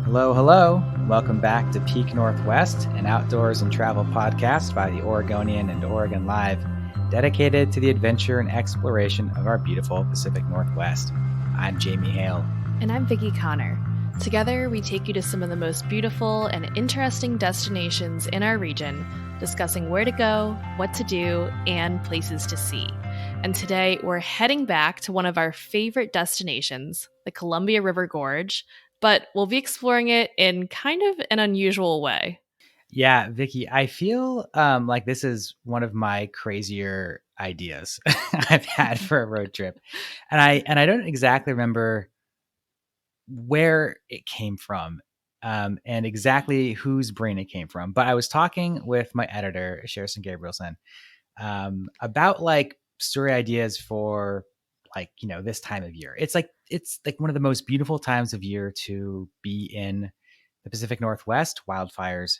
Hello, hello. Welcome back to Peak Northwest, an outdoors and travel podcast by the Oregonian and Oregon Live, dedicated to the adventure and exploration of our beautiful Pacific Northwest. I'm Jamie Hale. And I'm Vicki Connor. Together, we take you to some of the most beautiful and interesting destinations in our region, discussing where to go, what to do, and places to see. And today, we're heading back to one of our favorite destinations, the Columbia River Gorge, but we'll be exploring it in kind of an unusual way. Yeah, Vicki, I feel like this is one of my crazier ideas I've had for a road trip. And I don't exactly remember where it came from and exactly whose brain it came from. But I was talking with my editor, Sherson Gabrielson, about like story ideas for like, this time of year. It's like one of the most beautiful times of year to be in the Pacific Northwest, wildfires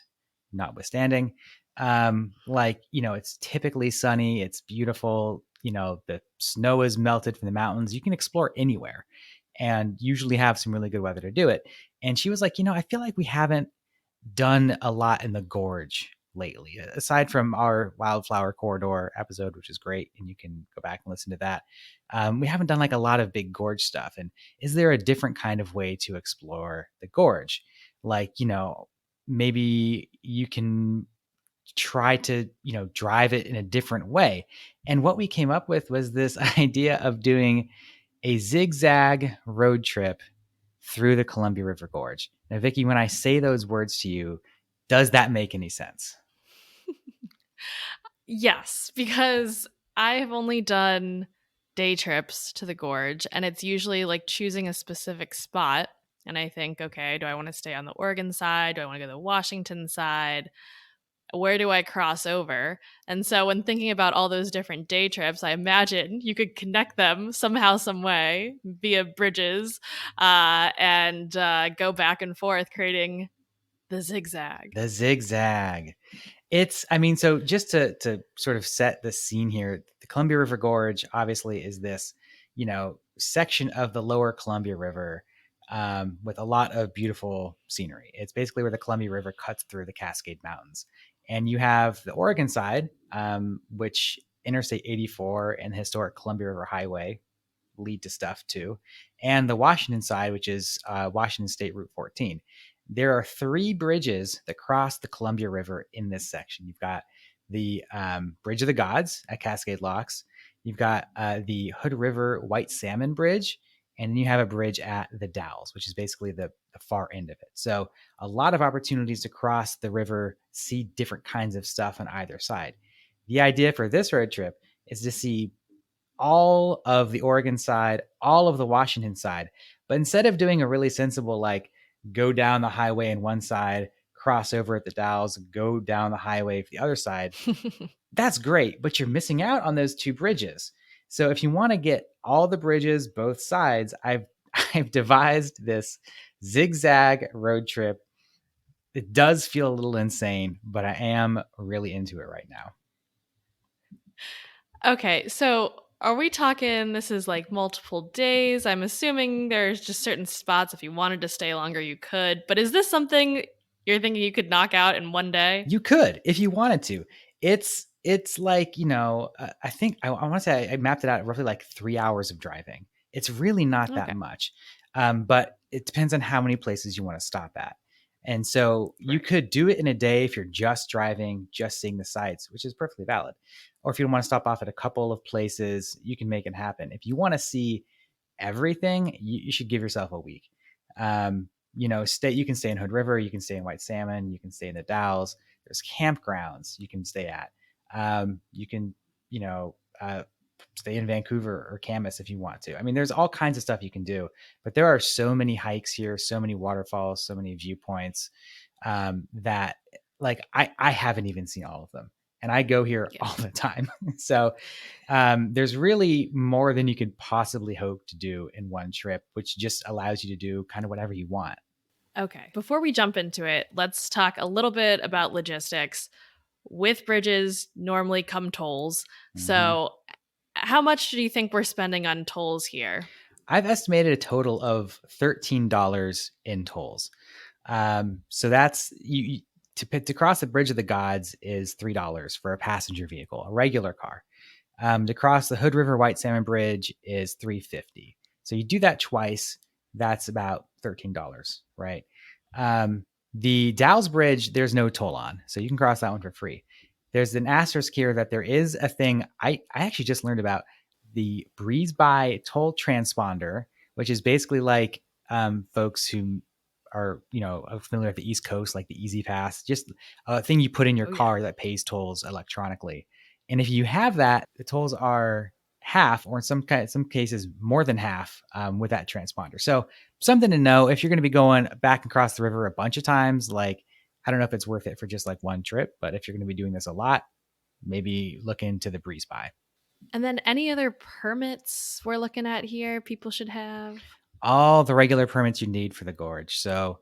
notwithstanding. It's typically sunny, it's beautiful, the snow is melted from the mountains. You can explore anywhere and usually have some really good weather to do it. And she was like, I feel like we haven't done a lot in the gorge lately, aside from our Wildflower Corridor episode, which is great. And you can go back and listen to that. We haven't done like a lot of big gorge stuff. And is there a different kind of way to explore the gorge? Like, maybe you can try to, drive it in a different way. And what we came up with was this idea of doing a zigzag road trip through the Columbia River Gorge. Now, Vicki, when I say those words to you, does that make any sense? Yes, because I have only done day trips to the gorge, and it's usually like choosing a specific spot. And I think, okay, do I want to stay on the Oregon side? Do I want to go to the Washington side? Where do I cross over? And so when thinking about all those different day trips, I imagine you could connect them somehow, some way via bridges and go back and forth, creating the zigzag. The zigzag. So just to sort of set the scene here, the Columbia River Gorge obviously is this, section of the lower Columbia River with a lot of beautiful scenery. It's basically where the Columbia River cuts through the Cascade Mountains. And you have the Oregon side, which Interstate 84 and the historic Columbia River Highway lead to stuff too. And the Washington side, which is Washington State Route 14. There are 3 bridges that cross the Columbia River in this section. You've got the Bridge of the Gods at Cascade Locks. You've got the Hood River White Salmon Bridge. And then you have a bridge at the Dalles, which is basically the far end of it. So a lot of opportunities to cross the river, see different kinds of stuff on either side. The idea for this road trip is to see all of the Oregon side, all of the Washington side. But instead of doing a really sensible, like go down the highway on one side, cross over at the Dalles, go down the highway for the other side, that's great. But you're missing out on those 2 bridges. So if you want to get all the bridges, both sides, I've devised this zigzag road trip. It does feel a little insane, but I am really into it right now. Okay, so are we talking this is like multiple days? I'm assuming there's just certain spots if you wanted to stay longer, you could. But is this something you're thinking you could knock out in one day? You could if you wanted to. It's like, I think I want to say I mapped it out roughly like 3 hours of driving. It's really not that much. But it depends on how many places you want to stop at. And so you could do it in a day if you're just driving, just seeing the sights, which is perfectly valid. Or if you want to stop off at a couple of places, you can make it happen. If you want to see everything, you should give yourself a week. You can stay in Hood River, you can stay in White Salmon, you can stay in the Dalles. There's campgrounds you can stay at. You can, stay in Vancouver or Camas if you want to. I mean, there's all kinds of stuff you can do, but there are so many hikes here, so many waterfalls, so many viewpoints that like I haven't even seen all of them. And I go here all the time. So there's really more than you could possibly hope to do in one trip, which just allows you to do kind of whatever you want. Okay. Before we jump into it, let's talk a little bit about logistics. With bridges, normally come tolls. Mm-hmm. So how much do you think we're spending on tolls here? I've estimated a total of $13 in tolls. So that's to cross the Bridge of the Gods is $3 for a passenger vehicle, a regular car. To cross the Hood River White Salmon Bridge is $3.50. So you do that twice, that's about $13, right? The Dalles Bridge, there's no toll on, so you can cross that one for free. There's an asterisk here that there is a thing I actually just learned about, the Breeze By toll transponder, which is basically like folks who are familiar with the East Coast, like the Easy Pass, just a thing you put in your Oh yeah. car that pays tolls electronically. And if you have that, the tolls are half, or in some cases more than half, with that transponder. So something to know if you're going to be going back across the river a bunch of times. Like, I don't know if it's worth it for just like one trip, but if you're going to be doing this a lot, maybe look into the Breeze By. And then any other permits we're looking at here people should have? All the regular permits you need for the gorge. So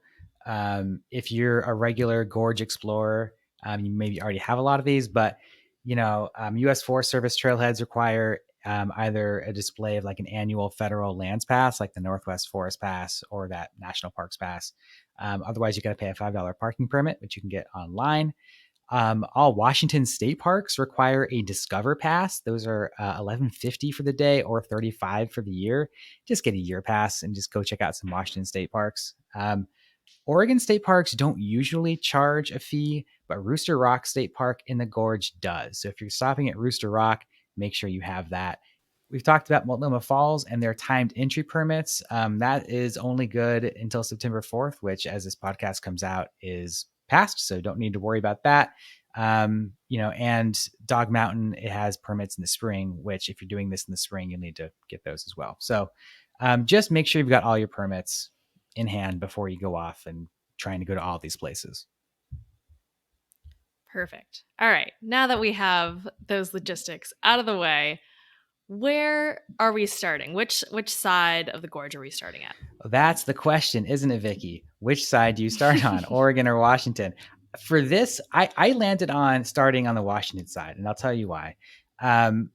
if you're a regular gorge explorer, you maybe already have a lot of these, but U.S. Forest Service trailheads require either a display of like an annual federal lands pass, like the Northwest Forest Pass or that National Parks Pass. Otherwise, you got to pay a $5 parking permit, which you can get online. All Washington state parks require a Discover Pass. Those are $11.50 for the day or $35 for the year. Just get a year pass and just go check out some Washington state parks. Oregon state parks don't usually charge a fee, but Rooster Rock State Park in the Gorge does. So if you're stopping at Rooster Rock, make sure you have that. We've talked about Multnomah Falls and their timed entry permits. That is only good until September 4th, which, as this podcast comes out, is past. So don't need to worry about that. And Dog Mountain, it has permits in the spring, which if you're doing this in the spring, you'll need to get those as well. So just make sure you've got all your permits in hand before you go off and trying to go to all these places. Perfect. All right. Now that we have those logistics out of the way, where are we starting? Which side of the gorge are we starting at? Well, that's the question, isn't it, Vicky? Which side do you start on, Oregon or Washington? For this, I landed on starting on the Washington side, and I'll tell you why. When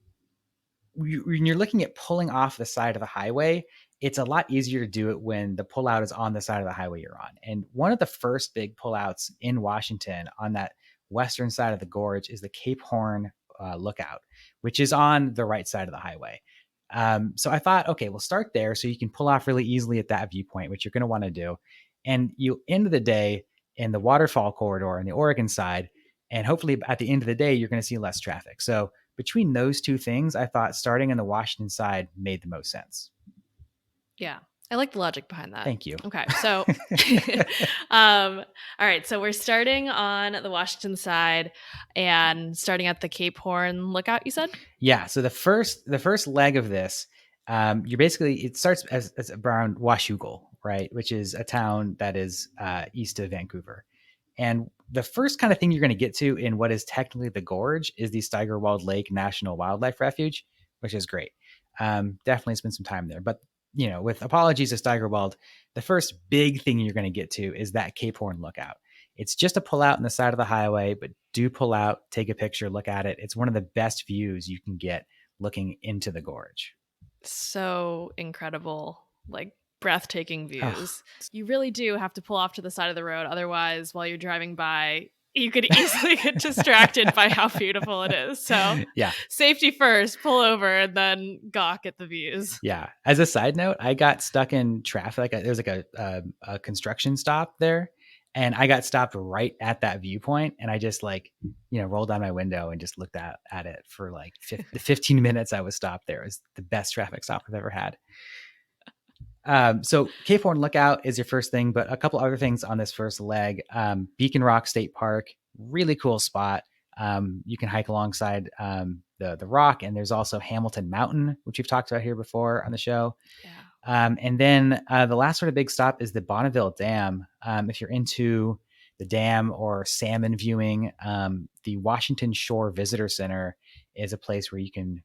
you're looking at pulling off the side of the highway, it's a lot easier to do it when the pullout is on the side of the highway you're on. And one of the first big pullouts in Washington on that western side of the gorge is the Cape Horn lookout, which is on the right side of the highway. So I thought, okay, we'll start there so you can pull off really easily at that viewpoint, which you're going to want to do. And you end the day in the Waterfall Corridor on the Oregon side. And hopefully at the end of the day, you're going to see less traffic. So between those two things, I thought starting on the Washington side made the most sense. Yeah. I like the logic behind that. Thank you. Okay. So, all right. So we're starting on the Washington side and starting at the Cape Horn lookout, you said? Yeah. So the first leg of this, it starts as around Washougal, right? Which is a town that is east of Vancouver. And the first kind of thing you're going to get to in what is technically the gorge is the Steigerwald Lake National Wildlife Refuge, which is great. Definitely spend some time there. But, with apologies to Steigerwald, the first big thing you're going to get to is that Cape Horn lookout. It's just a pull out on the side of the highway, but do pull out, take a picture, look at it. It's one of the best views you can get looking into the gorge. So incredible. Like, breathtaking views. Oh. You really do have to pull off to the side of the road. Otherwise, while you're driving by, you could easily get distracted by how beautiful it is. So yeah, safety first, pull over, and then gawk at the views. Yeah. As a side note, I got stuck in traffic. There was like a construction stop there, and I got stopped right at that viewpoint. And I just rolled down my window and just looked at it for like the 15 minutes I was stopped there. It was the best traffic stop I've ever had. So Cape Horn Lookout is your first thing, but a couple other things on this first leg. Beacon Rock State Park, really cool spot. You can hike alongside the rock, and there's also Hamilton Mountain, which we've talked about here before on the show. Yeah. And then the last sort of big stop is the Bonneville Dam. If you're into the dam or salmon viewing, the Washington Shore Visitor Center is a place where you can,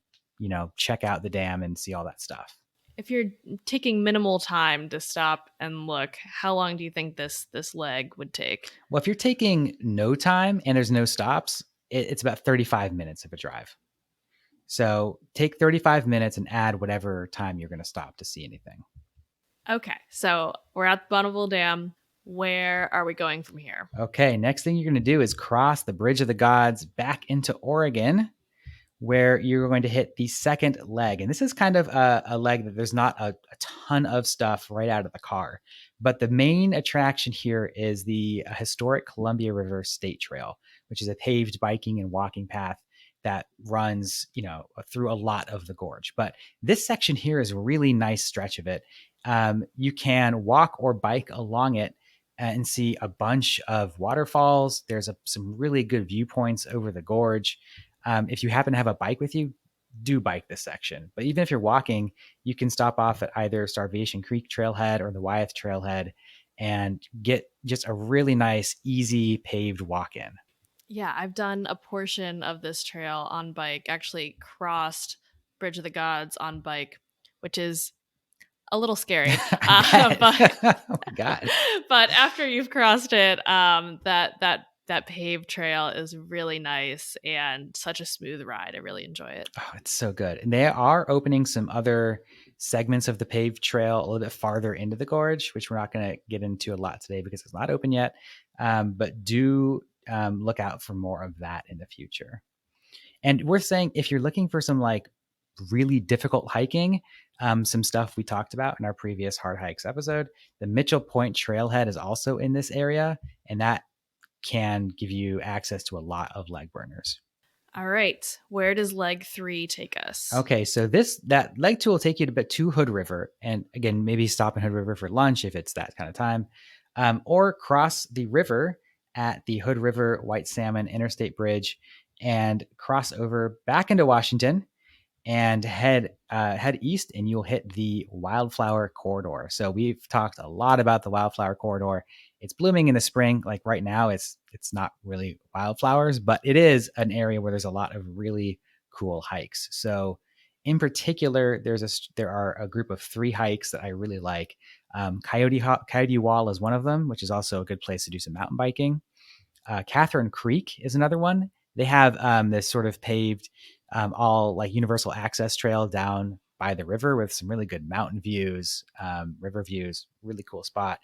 check out the dam and see all that stuff. If you're taking minimal time to stop and look, how long do you think this leg would take? Well, if you're taking no time and there's no stops, it's about 35 minutes of a drive. So take 35 minutes and add whatever time you're going to stop to see anything. Okay, so we're at the Bonneville Dam. Where are we going from here? Okay, next thing you're going to do is cross the Bridge of the Gods back into Oregon, where you're going to hit the second leg. And this is kind of a leg that there's not a ton of stuff right out of the car. But the main attraction here is the historic Columbia River State Trail, which is a paved biking and walking path that runs, through a lot of the gorge. But this section here is a really nice stretch of it. You can walk or bike along it and see a bunch of waterfalls. There's some really good viewpoints over the gorge. If you happen to have a bike with you, do bike this section. But even if you're walking, you can stop off at either Starvation Creek Trailhead or the Wyeth Trailhead and get just a really nice, easy paved walk in. Yeah, I've done a portion of this trail on bike, actually crossed Bridge of the Gods on bike, which is a little scary. I bet. But Oh my God. but after you've crossed it, that paved trail is really nice and such a smooth ride. I really enjoy it. Oh, it's so good. And they are opening some other segments of the paved trail a little bit farther into the gorge, which we're not going to get into a lot today because it's not open yet. But do look out for more of that in the future. And we're saying if you're looking for some like really difficult hiking, some stuff we talked about in our previous hard hikes episode, the Mitchell Point Trailhead is also in this area, and that can give you access to a lot of leg burners. All right, where does leg 3 take us? Okay, so that leg 2 will take you to Hood River, and again, maybe stop in Hood River for lunch if it's that kind of time, or cross the river at the Hood River White Salmon Interstate Bridge and cross over back into Washington and head east, and you'll hit the Wildflower Corridor. So we've talked a lot about the Wildflower Corridor. It's blooming in the spring. Like right now, it's not really wildflowers, but it is an area where there's a lot of really cool hikes. So in particular, there are a group of 3 hikes that I really like. Coyote Wall is one of them, which is also a good place to do some mountain biking. Catherine Creek is another one. They have this sort of paved, all like universal access trail down by the river with some really good mountain views, river views, really cool spot.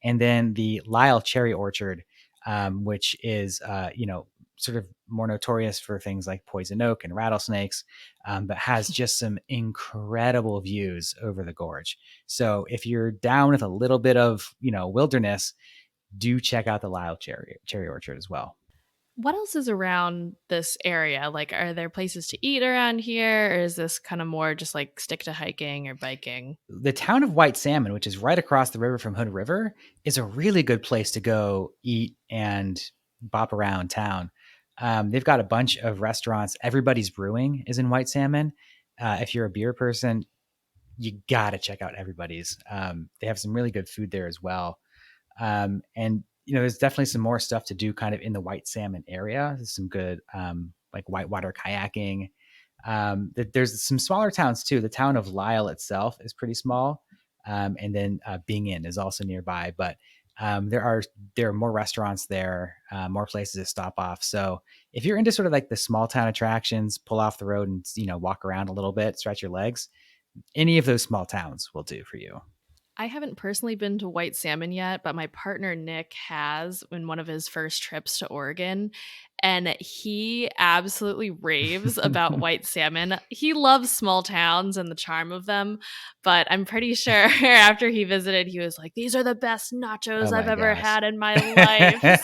And then the Lyle Cherry Orchard, which is, sort of more notorious for things like poison oak and rattlesnakes, but has just some incredible views over the gorge. So if you're down with a little bit of, wilderness, do check out the Lyle Cherry Orchard as well. What else is around this area? Like, are there places to eat around here, or is this kind of more just like stick to hiking or biking? The town of White Salmon, which is right across the river from Hood River, is a really good place to go eat and bop around town. They've got a bunch of restaurants. Everybody's Brewing is in White Salmon. If you're a beer person, you got to check out Everybody's. They have some really good food there as well. And there's definitely some more stuff to do kind of in the White Salmon area. There's some good like whitewater kayaking. There's some smaller towns too. The town of Lyle itself is pretty small, and then Bingin is also nearby. But there are more restaurants there, more places to stop off. So if you're into sort of like the small town attractions, pull off the road and walk around a little bit, stretch your legs, any of those small towns will do for you. I haven't personally been to White Salmon yet, but my partner Nick has in one of his first trips to Oregon. And he absolutely raves about White Salmon. He loves small towns and the charm of them. But I'm pretty sure after he visited, he was like, these are the best nachos Oh I've my ever gosh. had in my life.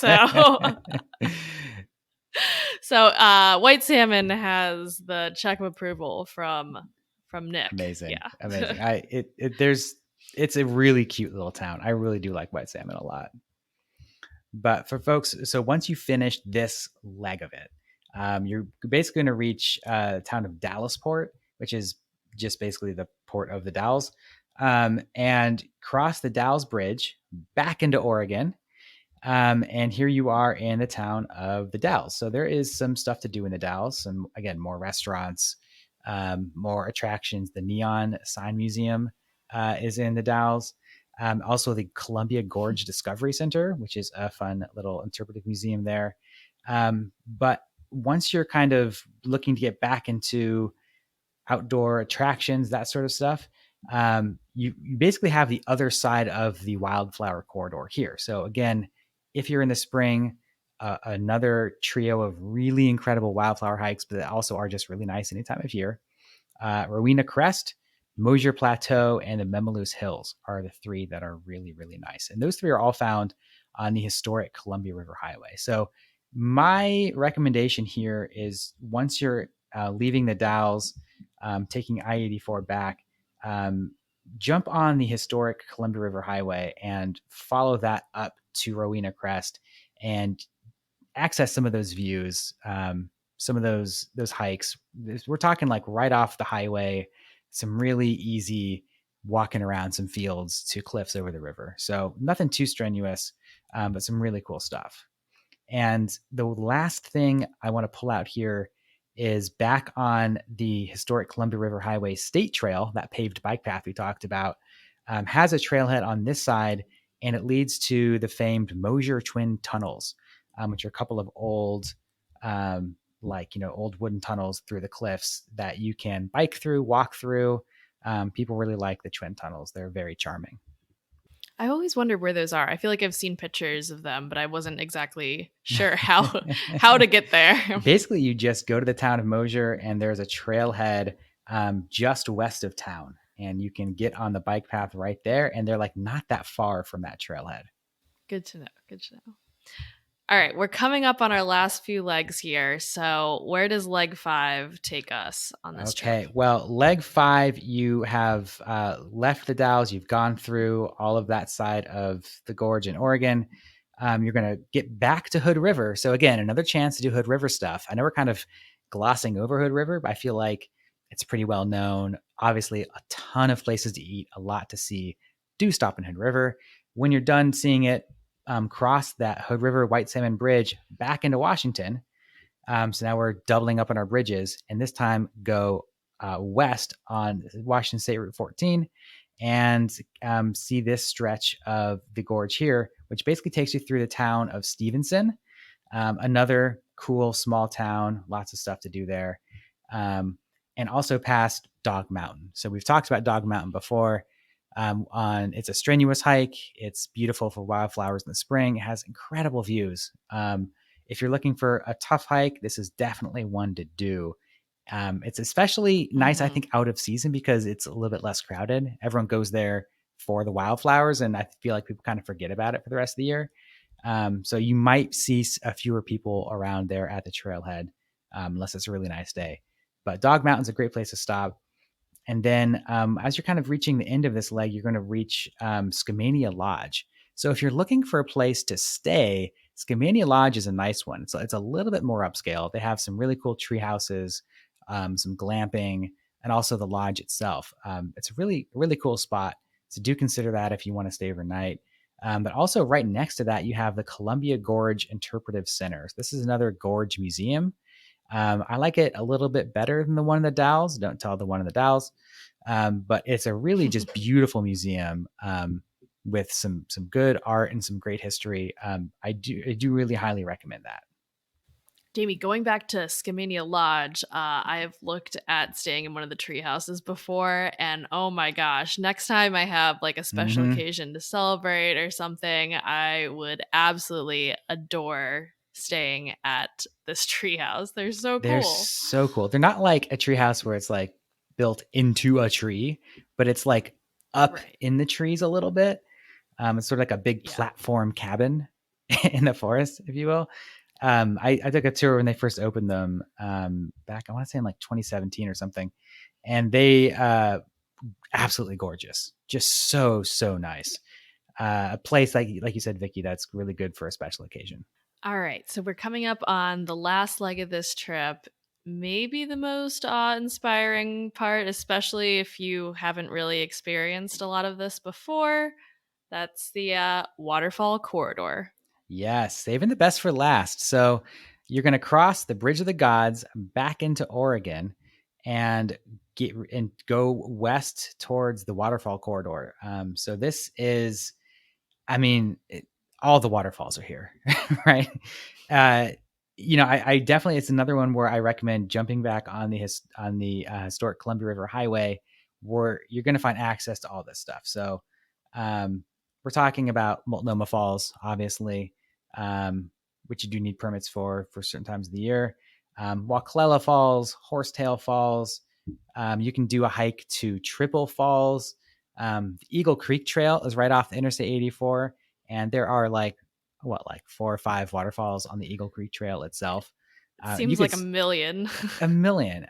So White Salmon has the check of approval from Nick. Amazing. Yeah. Amazing. It's a really cute little town. I really do like White Salmon a lot. But for folks, so once you finish this leg of it, you're basically going to reach the town of Dallasport, which is just basically the port of the Dalles, and cross the Dalles Bridge back into Oregon. And here you are in the town of the Dalles. So there is some stuff to do in the Dalles. Some, again, more restaurants, more attractions. The Neon Sign Museum is in the Dalles. Also, the Columbia Gorge Discovery Center, which is a fun little interpretive museum there. But once you're kind of looking to get back into outdoor attractions, that sort of stuff, You basically have the other side of the Wildflower Corridor here. So again, if you're in the spring, another trio of really incredible wildflower hikes, but that also are just really nice any time of year. Rowena Crest, Mosier Plateau, and the Memaloose Hills are the three that are really, really nice. And those three are all found on the historic Columbia River Highway. So my recommendation here is once you're leaving the Dalles, taking I-84 back, um, jump on the historic Columbia River Highway and follow that up to Rowena Crest and access some of those views, some of those hikes. We're talking like right off the highway, some really easy walking around some fields to cliffs over the river. So nothing too strenuous, but some really cool stuff. And the last thing I want to pull out here is back on the historic Columbia River Highway State Trail, that paved bike path we talked about, has a trailhead on this side, and it leads to the famed Mosier Twin Tunnels, which are a couple of old, old wooden tunnels through the cliffs that you can bike through, walk through. People really like the Twin Tunnels; they're very charming. I always wonder where those are. I feel like I've seen pictures of them, but I wasn't exactly sure how to get there. Basically, you just go to the town of Mosier, and there's a trailhead just west of town, and you can get on the bike path right there. And they're like not that far from that trailhead. Good to know. Good to know. All right, we're coming up on our last few legs here. So, where does leg 5 take us on this trip? Okay, well, leg 5, you have left the Dalles. You've gone through all of that side of the gorge in Oregon. You're going to get back to Hood River. So again, another chance to do Hood River stuff. I know we're kind of glossing over Hood River, but I feel like it's pretty well known. Obviously, a ton of places to eat, a lot to see. Do stop in Hood River. When you're done seeing it, cross that Hood River White Salmon Bridge back into Washington. So now we're doubling up on our bridges, and this time go west on Washington State Route 14 and see this stretch of the gorge here, which basically takes you through the town of Stevenson, another cool small town, lots of stuff to do there, and also past Dog Mountain. So we've talked about Dog Mountain before. It's a strenuous hike. It's beautiful for wildflowers in the spring. It has incredible views. If you're looking for a tough hike, this is definitely one to do. It's especially nice, I think, out of season because it's a little bit less crowded. Everyone goes there for the wildflowers, and I feel like people kind of forget about it for the rest of the year. So you might see a fewer people around there at the trailhead, unless it's a really nice day. But Dog Mountain's a great place to stop. And then as you're kind of reaching the end of this leg, you're going to reach Skamania Lodge. So if you're looking for a place to stay, Skamania Lodge is a nice one. It's a little bit more upscale. They have some really cool tree houses, some glamping, and also the lodge itself. It's a really, really cool spot. So do consider that if you want to stay overnight. But also right next to that, you have the Columbia Gorge Interpretive Center. This is another gorge museum. I like it a little bit better than the one in the Dalles. Don't tell the one in the Dalles. But it's a really just beautiful museum with some good art and some great history. I do really highly recommend that. Jamie, going back to Skamania Lodge, I have looked at staying in one of the tree houses before, and oh my gosh, next time I have like a special occasion to celebrate or something, I would absolutely adore staying at this tree house. They're so They're cool. so cool. They're not like a tree house where it's like built into a tree, but it's like up in the trees a little bit. It's sort of like a big platform cabin in the forest, if you will. I took a tour when they first opened them back, I want to say in like 2017 or something. And they absolutely gorgeous. Just so nice. A place like you said, Vicky, that's really good for a special occasion. All right, so we're coming up on the last leg of this trip. Maybe the most awe-inspiring part, especially if you haven't really experienced a lot of this before. That's the waterfall corridor. Yes, saving the best for last. So you're going to cross the Bridge of the Gods back into Oregon and go west towards the waterfall corridor. So this is, I mean, all the waterfalls are here, right? I definitely, it's another one where I recommend jumping back on the historic Columbia River Highway where you're going to find access to all this stuff. So we're talking about Multnomah Falls, obviously, which you do need permits for certain times of the year. Waukelela Falls, Horsetail Falls. You can do a hike to Triple Falls. The Eagle Creek Trail is right off the Interstate 84, and there are like 4 or 5 waterfalls on the Eagle Creek Trail itself. It You seems could like a million. a million,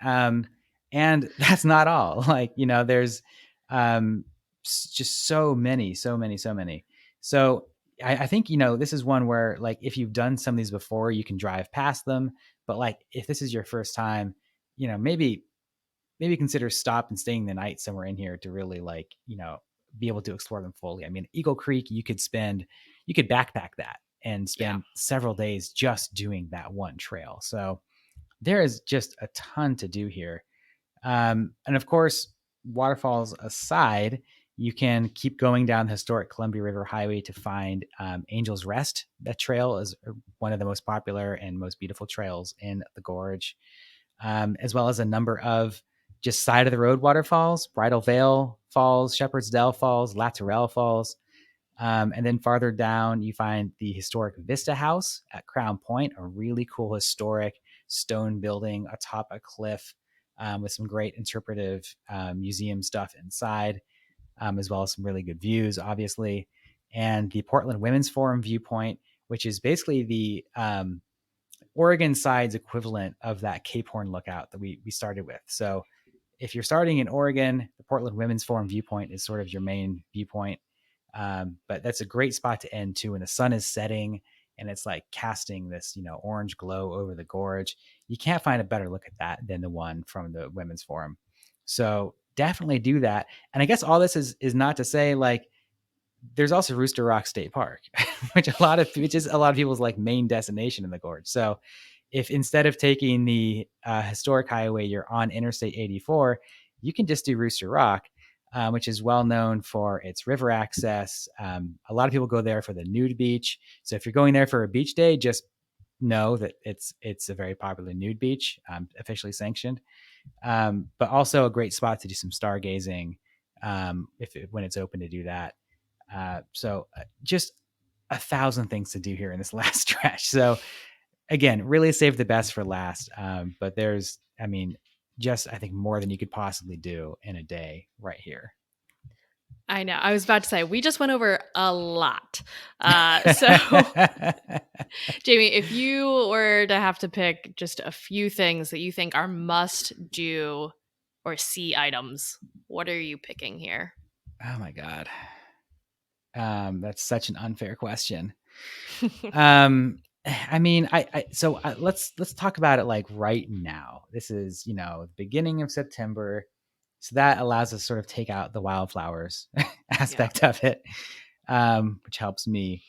and that's not all. Like there's just so many, so many, so many. So I think this is one where like if you've done some of these before, you can drive past them. But like if this is your first time, maybe consider stop and staying the night somewhere in here to really be able to explore them fully. I mean, Eagle Creek, you could backpack that and Yeah. spend several days just doing that one trail. So there is just a ton to do here. And of course, waterfalls aside, you can keep going down the historic Columbia River Highway to find Angel's Rest. That trail is one of the most popular and most beautiful trails in the gorge, as well as a number of just side of the road waterfalls: Bridal Veil Falls, Shepherd's Dell Falls, Laterelle Falls. And then farther down, you find the historic Vista House at Crown Point, a really cool historic stone building atop a cliff, with some great interpretive museum stuff inside, as well as some really good views, obviously. And the Portland Women's Forum Viewpoint, which is basically the Oregon side's equivalent of that Cape Horn lookout that we started with. So if you're starting in Oregon, the Portland Women's Forum Viewpoint is sort of your main viewpoint. But that's a great spot to end too when the sun is setting and it's like casting this, orange glow over the gorge. You can't find a better look at that than the one from the Women's Forum. So definitely do that. And I guess all this is not to say like there's also Rooster Rock State Park, which is a lot of people's like main destination in the gorge. So if instead of taking the historic highway, you're on Interstate 84, you can just do Rooster Rock, which is well known for its river access. A lot of people go there for the nude beach. So if you're going there for a beach day, just know that it's a very popular nude beach, officially sanctioned, but also a great spot to do some stargazing when it's open to do that. So just 1,000 things to do here in this last stretch. So again, really save the best for last. But there's, I think more than you could possibly do in a day right here. I know. I was about to say, we just went over a lot. So, Jamie, if you were to have to pick just a few things that you think are must do or see items, what are you picking here? Oh my God. That's such an unfair question. Let's talk about it like right now. This is, the beginning of September. So that allows us to sort of take out the wildflowers aspect of it, which helps me.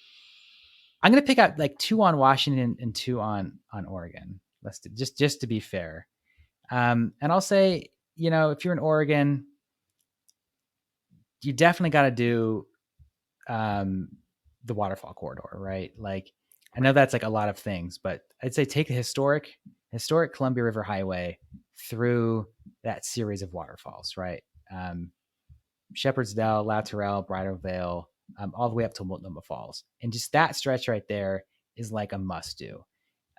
I'm going to pick out like 2 on Washington and 2 on Oregon. Just to be fair. And I'll say, if you're in Oregon, you definitely got to do the waterfall corridor, right? Like I know that's like a lot of things, but I'd say take the historic Columbia River Highway through that series of waterfalls, right? Shepherd's Dell, Laterelle, Bridal Veil, all the way up to Multnomah Falls. And just that stretch right there is like a must do.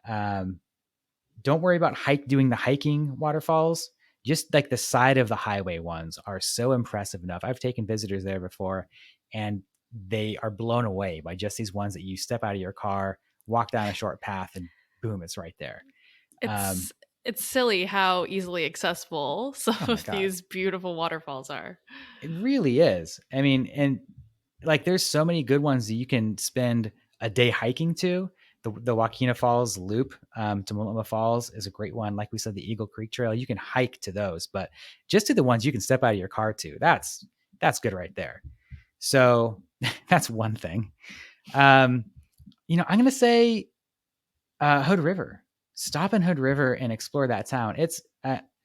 Don't worry about doing the hiking waterfalls. Just like the side of the highway ones are so impressive enough. I've taken visitors there before and they are blown away by just these ones that you step out of your car, walk down a short path, and boom, it's right there. It's silly how easily accessible some of God. these beautiful waterfalls are. It really is. I mean, and like there's so many good ones that you can spend a day hiking to. The Waukena Falls loop to Multnomah Falls is a great one. Like we said, the Eagle Creek Trail, you can hike to those, but just to the ones you can step out of your car to, that's good right there. So that's one thing. I'm going to say Hood River. Stop in Hood River and explore that town. It's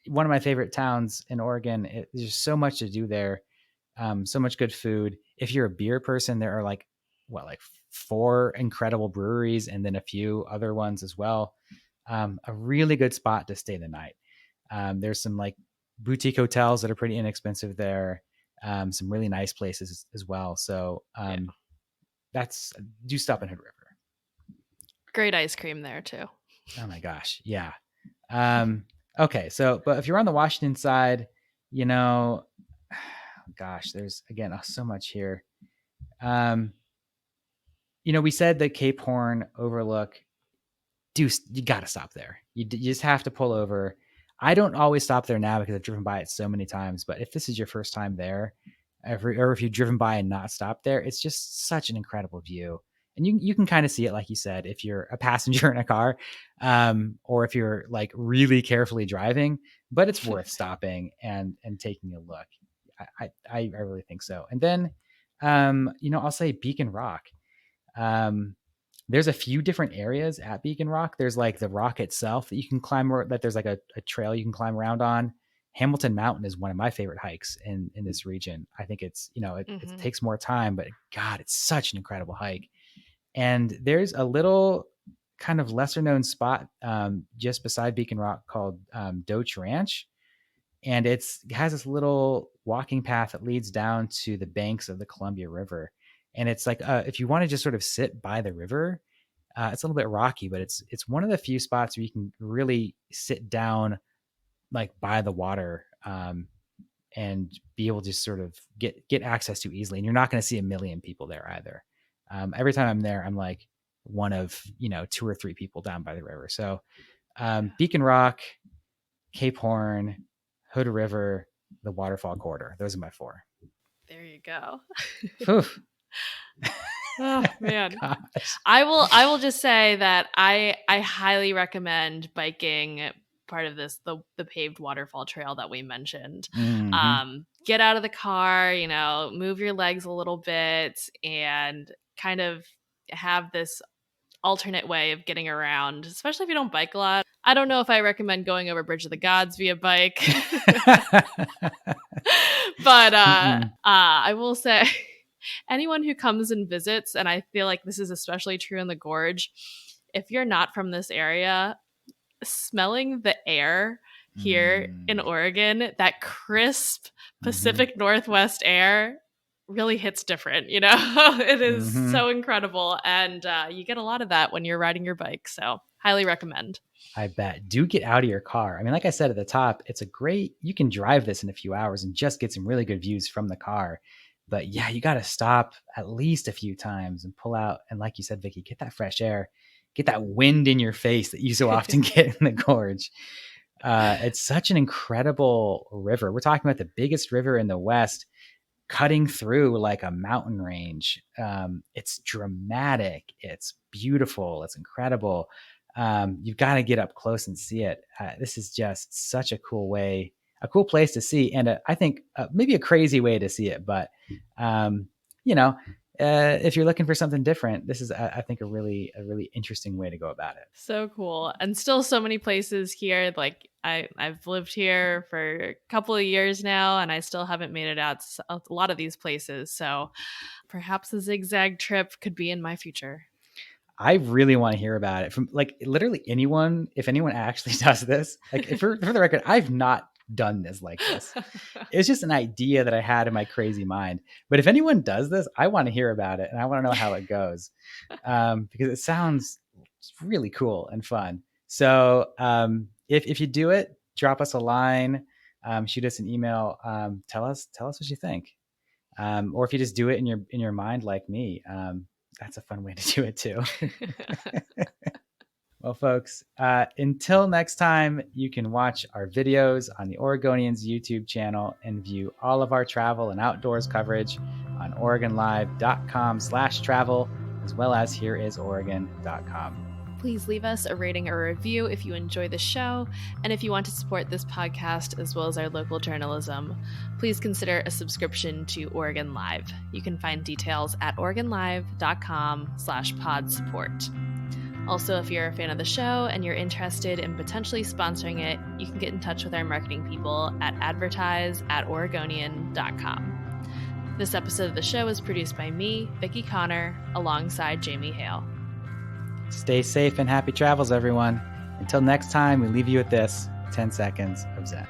one of my favorite towns in Oregon. There's so much to do there. So much good food. If you're a beer person, there are like 4 incredible breweries and then a few other ones as well. A really good spot to stay the night. There's some like boutique hotels that are pretty inexpensive there. Some really nice places as well. So do stop in Hood River. Great ice cream there too. Oh my gosh. Yeah. Okay. So, but if you're on the Washington side, gosh, there's again, so much here. We said the Cape Horn overlook, you got to stop there. You just have to pull over. I don't always stop there now because I've driven by it so many times, but if this is your first time there, or if you've driven by and not stopped there, it's just such an incredible view. And you can kind of see it, like you said, if you're a passenger in a car, or if you're like really carefully driving, but it's worth stopping and taking a look. I really think so. And then, I'll say Beacon Rock. There's a few different areas at Beacon Rock. There's like the rock itself that you can climb, that there's like a trail you can climb around on. Hamilton Mountain is one of my favorite hikes in this region. I think it's, it takes more time, but God, it's such an incredible hike. And there's a little kind of lesser known spot just beside Beacon Rock called Doach Ranch. And it has this little walking path that leads down to the banks of the Columbia River. And it's like, if you want to just sort of sit by the river, it's a little bit rocky, but it's one of the few spots where you can really sit down like by the water and be able to sort of get access to easily. And you're not going to see a million people there either. Every time I'm there, I'm like one of, 2 or 3 people down by the river. So Beacon Rock, Cape Horn, Hood River, the Waterfall Corridor. Those are my 4. There you go. Oh man. I will just say that I highly recommend biking part of this, the paved waterfall trail that we mentioned. Get out of the car, move your legs a little bit and kind of have this alternate way of getting around, especially if you don't bike a lot. I don't know if I recommend going over Bridge of the Gods via bike. But I will say anyone who comes and visits, and I feel like this is especially true in the gorge, if you're not from this area, smelling the air here in Oregon, that crisp Pacific Northwest air really hits different, It is so incredible. And you get a lot of that when you're riding your bike. So highly recommend. I bet. Do get out of your car. I mean, like I said at the top, you can drive this in a few hours and just get some really good views from the car. But yeah, you got to stop at least a few times and pull out. And like you said, Vicky, get that fresh air, get that wind in your face that you so often get in the gorge. It's such an incredible river. We're talking about the biggest river in the West, cutting through like a mountain range. It's dramatic. It's beautiful. It's incredible. You've got to get up close and see it. This is just such a cool place to see. And I think maybe a crazy way to see it, but if you're looking for something different, this is, I think, a really interesting way to go about it. So cool. And still so many places here. Like I've lived here for a couple of years now, and I still haven't made it out to a lot of these places. So perhaps a zigzag trip could be in my future. I really want to hear about it from like literally anyone. If anyone actually does this, like for the record, I've not done this like this. It's just an idea that I had in my crazy mind. But if anyone does this, I want to hear about it and I want to know how it goes, because it sounds really cool and fun. So if you do it, drop us a line, shoot us an email, tell us what you think, or if you just do it in your mind like me. That's a fun way to do it too. Well, folks, until next time, you can watch our videos on the Oregonians YouTube channel and view all of our travel and outdoors coverage on OregonLive.com/travel, as well as HereIsOregon.com. Please leave us a rating or review if you enjoy the show. And if you want to support this podcast as well as our local journalism, please consider a subscription to Oregon Live. You can find details at OregonLive.com/pod support. Also, if you're a fan of the show and you're interested in potentially sponsoring it, you can get in touch with our marketing people at advertise@oregonian.com. This episode of the show is produced by me, Vicky Connor, alongside Jamie Hale. Stay safe and happy travels, everyone. Until next time, we leave you with this 10 seconds of Zen.